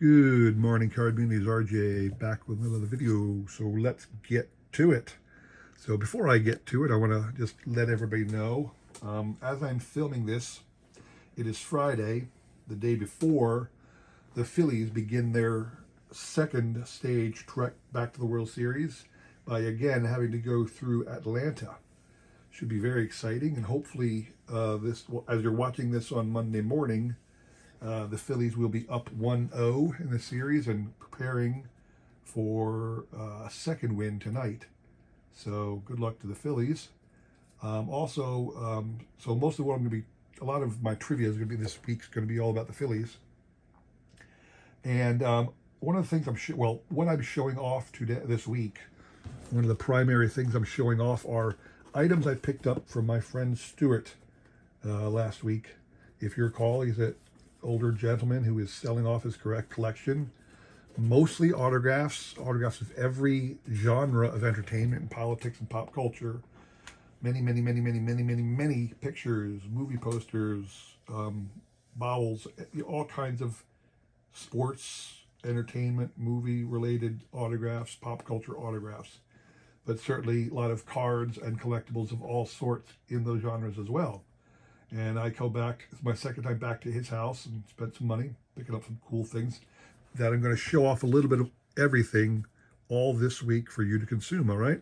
Good morning, Card Beanies. RJ back with another video. So let's get to it. So before I get to it, I want to just let everybody know, as I'm filming this, it is Friday, the day before the Phillies begin their second stage trek back to the World Series by again having to go through Atlanta. Should be very exciting, and hopefully as you're watching this on Monday morning, the Phillies will be up 1-0 in the series and preparing for a second win tonight. So good luck to the Phillies. So most of what I'm going to be, a lot of my trivia is going to be this week's going to be all about the Phillies. And one of the things what I'm showing off today, this week, one of the primary things I'm showing off are items I picked up from my friend Stuart last week. If you recall, he's an older gentleman who is selling off his correct collection, mostly autographs of every genre of entertainment and politics and pop culture. Many pictures, movie posters, bowels, all kinds of sports, entertainment, movie related autographs, pop culture autographs, but certainly a lot of cards and collectibles of all sorts in those genres as well. And I go back, it's my second time back to his house and spent some money picking up some cool things that I'm going to show off a little bit of everything all this week for you to consume, all right?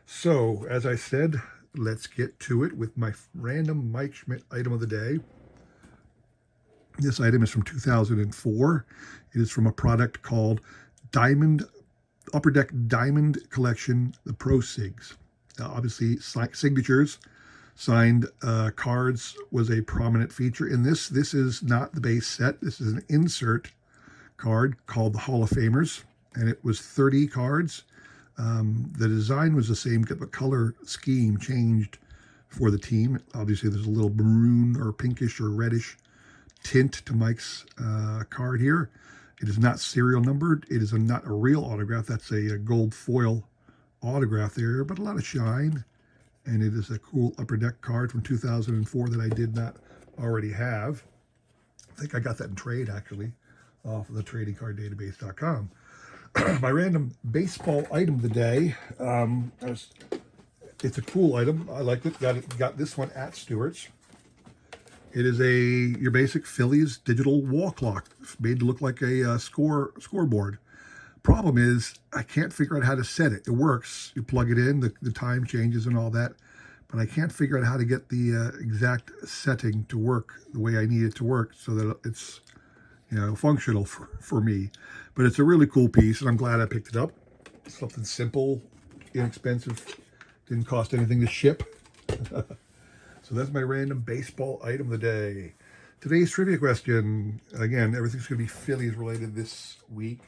So, as I said, let's get to it with my random Mike Schmidt item of the day. This item is from 2004. It is from a product called Upper Deck Diamond Collection, the Pro Sigs. Obviously, signatures. Signed cards was a prominent feature in this. This is not the base set. This is an insert card called the Hall of Famers, and it was 30 cards. The design was the same, but the color scheme changed for the team. Obviously, there's a little maroon or pinkish or reddish tint to Mike's card here. It is not serial numbered. It is not a real autograph. That's a gold foil autograph there, but a lot of shine. And it is a cool Upper Deck card from 2004 that I did not already have. I think I got that in trade, actually, off of the tradingcarddatabase.com. My random baseball item of the day, it's a cool item. I liked it. Got this one at Stuart's. It is your basic Phillies digital wall clock, made to look like a scoreboard. Problem is, I can't figure out how to set it. It works. You plug it in, the time changes and all that, but I can't figure out how to get the exact setting to work the way I need it to work so that it's, functional for me. But it's a really cool piece, and I'm glad I picked it up. Something simple, inexpensive, didn't cost anything to ship. So that's my random baseball item of the day. Today's trivia question, again, everything's going to be Phillies related this week.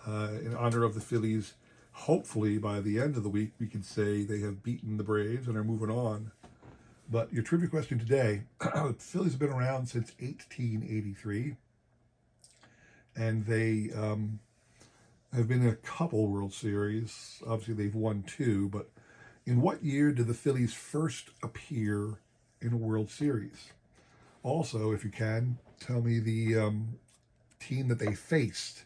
In honor of the Phillies, hopefully by the end of the week, we can say they have beaten the Braves and are moving on. But your trivia question today, the Phillies have been around since 1883, and they have been in a couple World Series. Obviously, they've won 2, but in what year did the Phillies first appear in a World Series? Also, if you can, tell me the team that they faced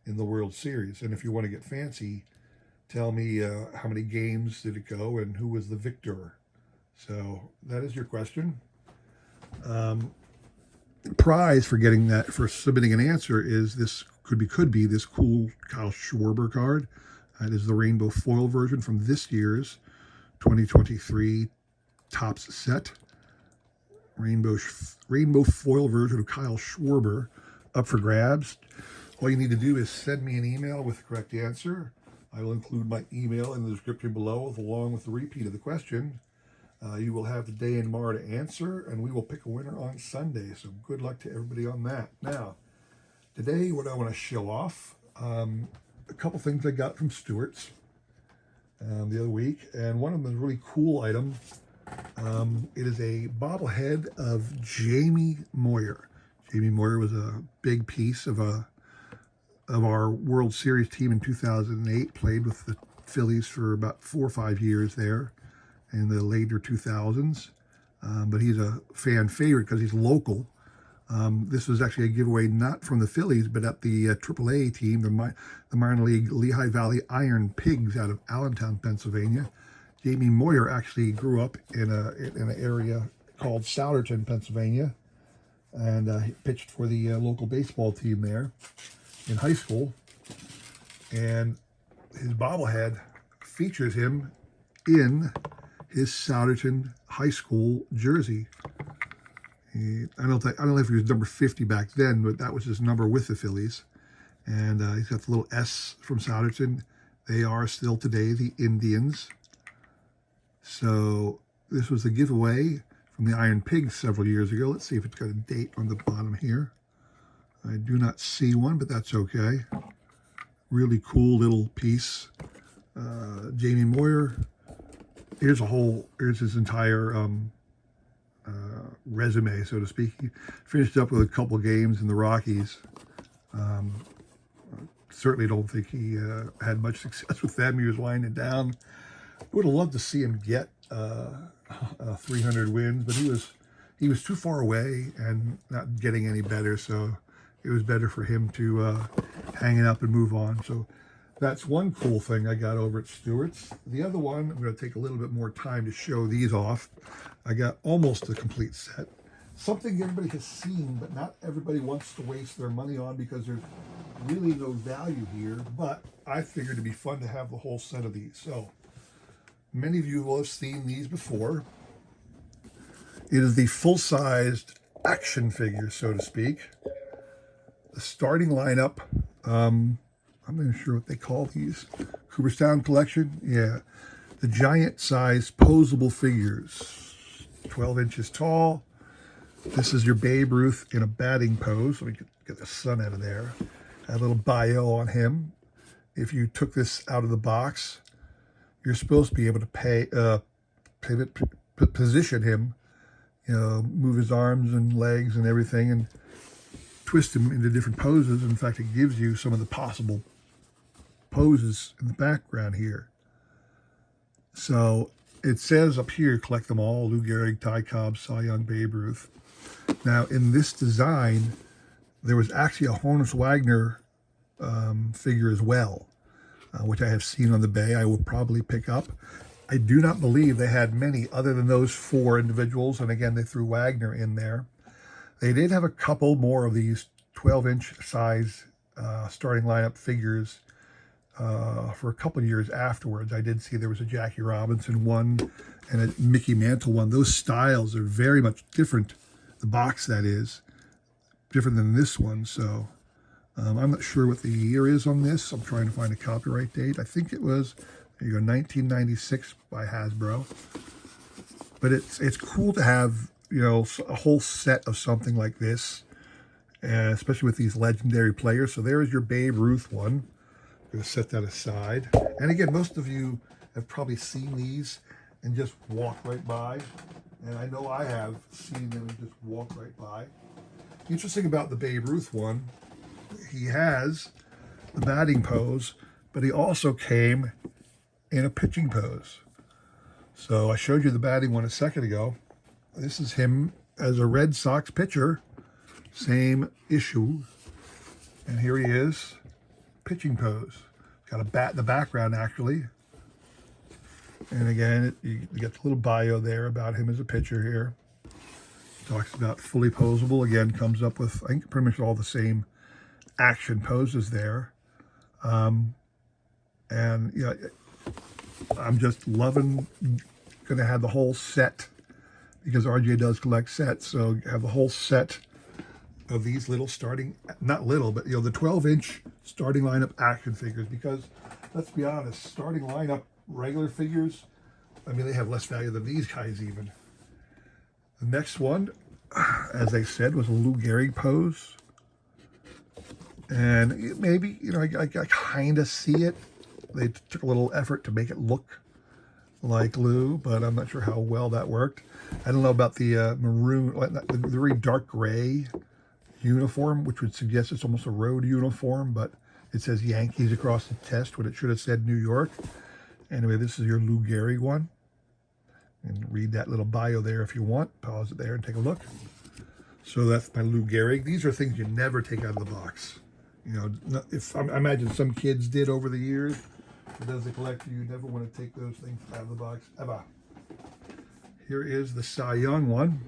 in the World Series. And if you want to get fancy, tell me how many games did it go and who was the victor. So that is your question. Prize for getting that, for submitting an answer, is this could be this cool Kyle Schwarber card. It is the rainbow foil version from this year's 2023 Topps set. Rainbow foil version of Kyle Schwarber up for grabs. All you need to do is send me an email with the correct answer. I will include my email in the description below, along with the repeat of the question. You will have the day and tomorrow to answer, and we will pick a winner on Sunday. So good luck to everybody on that. Now, today, what I want to show off, a couple things I got from Stuart's the other week, and one of them is a really cool item. It is a bobblehead of Jamie Moyer. Jamie Moyer was a big piece of our World Series team in 2008, played with the Phillies for about 4 or 5 years there in the later 2000s. But he's a fan favorite because he's local. This was actually a giveaway not from the Phillies, but at the AAA team, the minor league Lehigh Valley Iron Pigs out of Allentown, Pennsylvania. Jamie Moyer actually grew up in an area called Souderton, Pennsylvania, and he pitched for the local baseball team there in high school. And his bobblehead features him in his Souderton High School jersey. I don't know if he was number 50 back then, but that was his number with the Phillies. And he's got the little S from Souderton. They are still today the Indians. So this was a giveaway from the Iron Pigs several years ago. Let's see if it's got a date on the bottom here. I do not see one, but that's okay. Really cool little piece. Jamie Moyer. Here's his entire resume, so to speak. He finished up with a couple games in the Rockies. Certainly don't think he had much success with them. He was winding down. I would have loved to see him get 300 wins, but he was too far away and not getting any better, so it was better for him to hang it up and move on. So that's one cool thing I got over at Stuart's. The other one, I'm going to take a little bit more time to show these off. I got almost a complete set. Something everybody has seen, but not everybody wants to waste their money on because there's really no value here. But I figured it'd be fun to have the whole set of these. So many of you will have seen these before. It is the full-sized action figure, so to speak. The starting lineup, I'm not even sure what they call these. Cooperstown collection? Yeah. The giant size posable figures. 12 inches tall. This is your Babe Ruth in a batting pose. Let me get the sun out of there. A little bio on him. If you took this out of the box, you're supposed to be able to position him, move his arms and legs and everything, and twist him into different poses. In fact, it gives you some of the possible poses in the background here. So it says up here, collect them all: Lou Gehrig, Ty Cobb, Cy Young, Babe Ruth. Now, in this design, there was actually a Honus Wagner figure as well, which I have seen on the bay. I will probably pick up. I do not believe they had many other than those 4 individuals, and again, they threw Wagner in there. They did have a couple more of these 12-inch size starting lineup figures for a couple of years afterwards. I did see there was a Jackie Robinson one and a Mickey Mantle one. Those styles are very much different. The box, that is, different than this one. So I'm not sure what the year is on this. I'm trying to find a copyright date. I think it was, there you go, 1996 by Hasbro. But it's cool to have, a whole set of something like this, especially with these legendary players. So there's your Babe Ruth one. I'm going to set that aside. And again, most of you have probably seen these and just walked right by. And I know I have seen them and just walked right by. The interesting about the Babe Ruth one, he has the batting pose, but he also came in a pitching pose. So I showed you the batting one a second ago. This is him as a Red Sox pitcher, same issue. And here he is, pitching pose. Got a bat in the background, actually. And again, you get the little bio there about him as a pitcher here. Talks about fully posable. Again, comes up with, I think, pretty much all the same action poses there. And I'm just loving, going to have the whole set, because RJ does collect sets. So have the whole set of these little starting, not little, but the 12-inch starting lineup action figures. Because let's be honest, starting lineup regular figures, I mean, they have less value than these guys even. The next one, as I said, was a Lou Gehrig pose. And maybe, I kind of see it. They took a little effort to make it look like Lou, but I'm not sure how well that worked. I don't know about the maroon, the very dark gray uniform, which would suggest it's almost a road uniform, but it says Yankees across the chest when it should have said New York. Anyway, this is your Lou Gehrig one. And read that little bio there if you want. Pause it there and take a look. So that's my Lou Gehrig. These are things you never take out of the box. You know, if I imagine some kids did over the years, but as a collector, you never want to take those things out of the box ever. Here is the Cy Young one.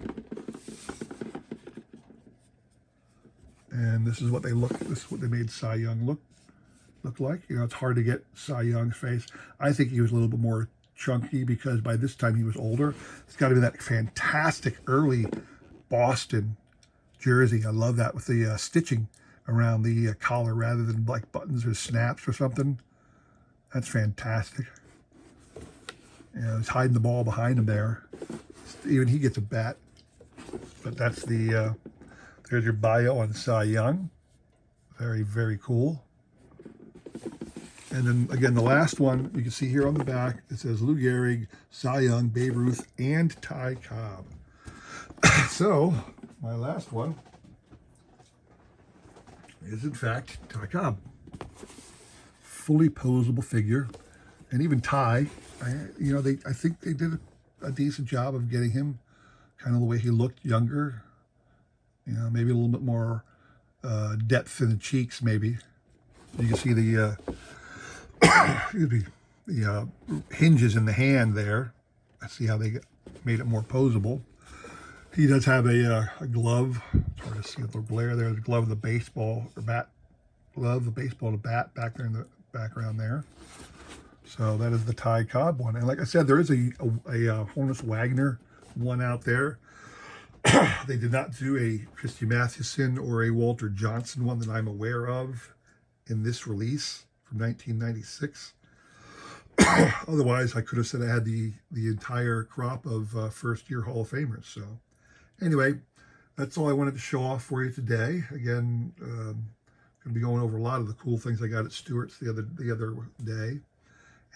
And this is what they look, this is what they made Cy Young look like. You know, it's hard to get Cy Young's face. I think he was a little bit more chunky because by this time he was older. It's got to be that fantastic early Boston jersey. I love that with the stitching around the collar rather than like buttons or snaps or something. That's fantastic. You know, he's hiding the ball behind him there. Even he gets a bat. But that's the, there's your bio on Cy Young. Very, very cool. And then again, the last one you can see here on the back, it says Lou Gehrig, Cy Young, Babe Ruth, and Ty Cobb. So my last one is in fact Ty Cobb. Fully posable figure. And even Ty, you know, I think they did a decent job of getting him kind of the way he looked, younger. You know, maybe a little bit more depth in the cheeks, maybe. You can see the the hinges in the hand there. Let's see how they made it more posable. He does have a glove. It's hard to see with the glare there. The glove, the baseball or bat glove, the baseball to bat back there in the background there. So that is the Ty Cobb one. And like I said, there is a Honus Wagner one out there. They did not do a Christy Mathewson or a Walter Johnson one that I'm aware of in this release from 1996. Otherwise, I could have said I had the entire crop of first-year Hall of Famers. So anyway, that's all I wanted to show off for you today. Again, going to be going over a lot of the cool things I got at Stuart's the other day.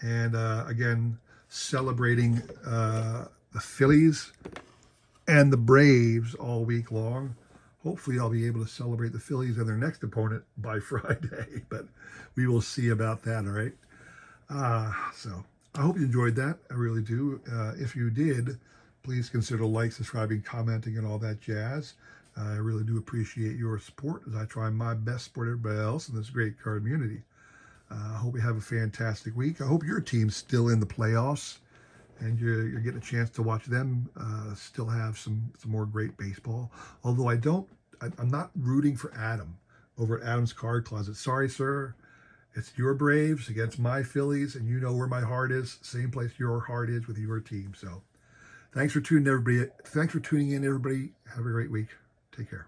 And again, celebrating the Phillies and the Braves all week long. Hopefully I'll be able to celebrate the Phillies and their next opponent by Friday, but we will see about that, all right? So I hope you enjoyed that. I really do. If you did, please consider like, subscribing, commenting, and all that jazz. I really do appreciate your support as I try my best to support everybody else in this great card community. I hope you have a fantastic week. I hope your team's still in the playoffs and you're getting a chance to watch them still have some more great baseball. Although I'm not rooting for Adam over at Adam's Card Closet. Sorry, sir. It's your Braves against my Phillies, and you know where my heart is. Same place your heart is with your team. So thanks for tuning in, everybody. Have a great week. Take care.